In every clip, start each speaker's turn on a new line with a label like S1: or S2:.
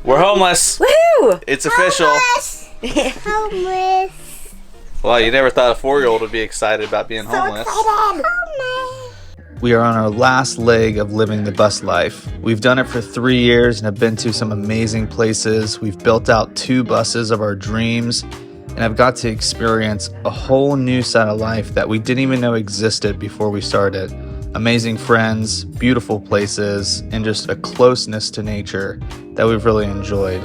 S1: We're homeless.
S2: Woohoo!
S1: It's official.
S3: Homeless.
S1: Well, you never thought a 4-year-old would be excited about being homeless.
S4: We are on our last leg of living the bus life. We've done it for 3 years and have been to some amazing places. We've built out 2 buses of our dreams, and I've got to experience a whole new side of life that we didn't even know existed before we started. Amazing friends, beautiful places, and just a closeness to nature that we've really enjoyed.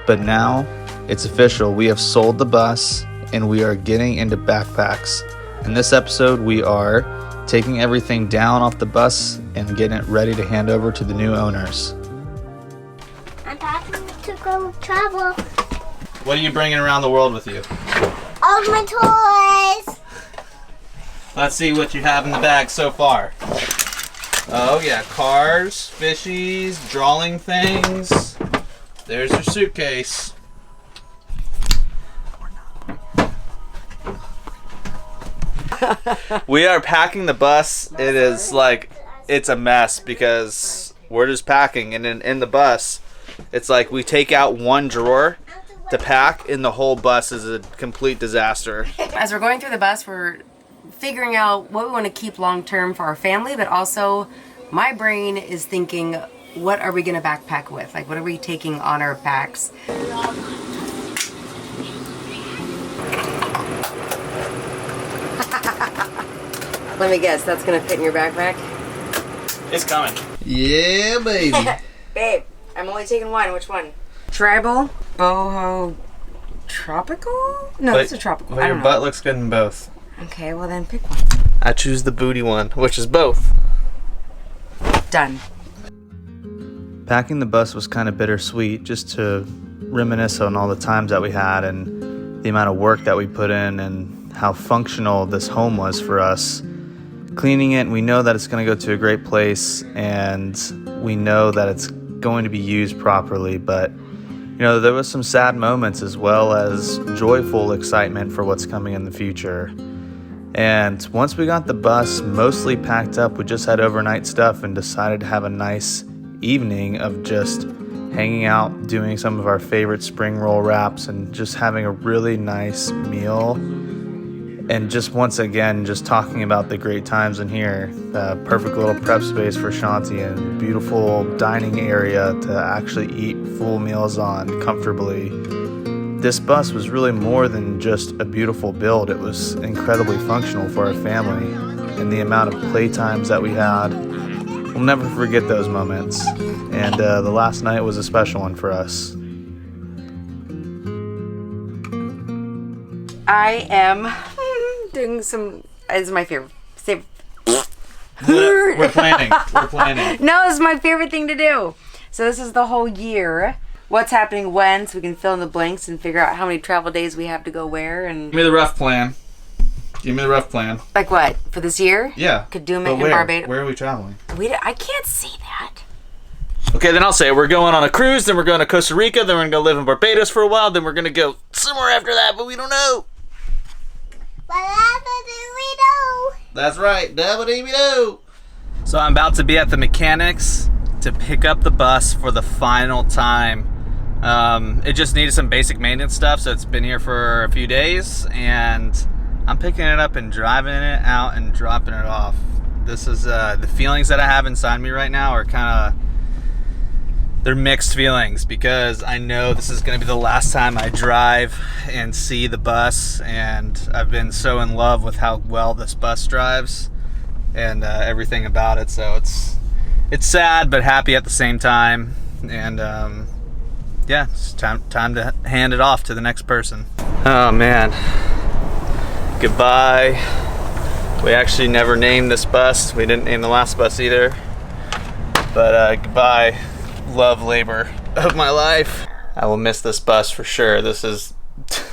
S4: But now, it's official. We have sold the bus, and we are getting into backpacks. In this episode, we are taking everything down off the bus and getting it ready to hand over to the new owners.
S3: I'm packing to go travel.
S1: What are you bringing around the world with you?
S3: All my toys.
S1: Let's see what you have in the bag so far. Oh yeah, cars, fishies, drawing things. There's your suitcase. We are packing the bus. It is like, it's a mess because we're just packing, and in the bus, it's like we take out one drawer to pack, and the whole bus is a complete disaster.
S2: As we're going through the bus, we're figuring out what we want to keep long term for our family, but also my brain is thinking, what are we going to backpack with? Like, what are we taking on our packs? Let me guess, that's going to fit in your backpack?
S1: It's coming. Yeah, baby.
S2: Babe, I'm only taking one. Which one? Tribal? Boho? Tropical? No, it's a tropical.
S1: Well, your butt looks good in both.
S2: Okay, well then pick one.
S1: I choose the booty one, which is both.
S2: Done.
S4: Packing the bus was kind of bittersweet, just to reminisce on all the times that we had and the amount of work that we put in and how functional this home was for us. Cleaning it, we know that it's going to go to a great place, and we know that it's going to be used properly, but you know, there was some sad moments as well as joyful excitement for what's coming in the future. And once we got the bus mostly packed up, we just had overnight stuff and decided to have a nice evening of just hanging out, doing some of our favorite spring roll wraps, and just having a really nice meal. And just once again, just talking about the great times in here. The perfect little prep space for Shanti and beautiful dining area to actually eat full meals on comfortably. This bus was really more than just a beautiful build. It was incredibly functional for our family. And the amount of playtimes that we had, we'll never forget those moments. And the last night was a special one for us.
S2: I am doing some. This is my favorite.
S1: We're planning.
S2: No, it's my favorite thing to do. So this is the whole year. What's happening when, so we can fill in the blanks and figure out how many travel days we have to go where. And
S1: Give me the rough plan.
S2: Like what? For this year?
S1: Yeah.
S2: Could do it in Barbados.
S1: Where are we traveling?
S2: I can't see that.
S1: Okay, then I'll say it. We're going on a cruise, then we're going to Costa Rica, then we're going to go live in Barbados for a while, then we're going to go somewhere after that, but we don't know. That's right, dabba-dee-doo. So I'm about to be at the mechanics to pick up the bus for the final time. It just needed some basic maintenance stuff, so it's been here for a few days, and I'm picking it up and driving it out and dropping it off. This is the feelings that I have inside me right now are kind of, they're mixed feelings, because I know this is going to be the last time I drive and see the bus, and I've been so in love with how well this bus drives and everything about it. So it's sad but happy at the same time, and yeah, it's time to hand it off to the next person. Oh man, goodbye. We actually never named this bus. We didn't name the last bus either, but goodbye, love labor of my life. I will miss this bus for sure. This is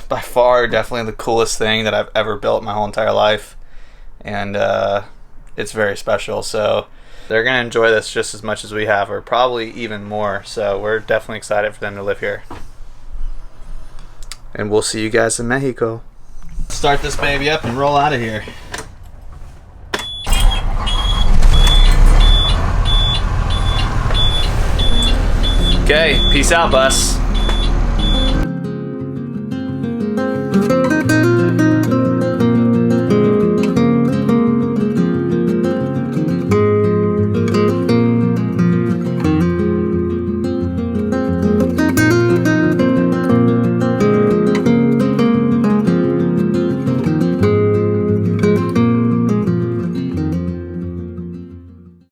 S1: by far definitely the coolest thing that I've ever built my whole entire life, and it's very special. So they're gonna enjoy this just as much as we have, or probably even more. So we're definitely excited for them to live here, and we'll see you guys in Mexico. Start this baby up and roll out of here. Okay, peace out, bus.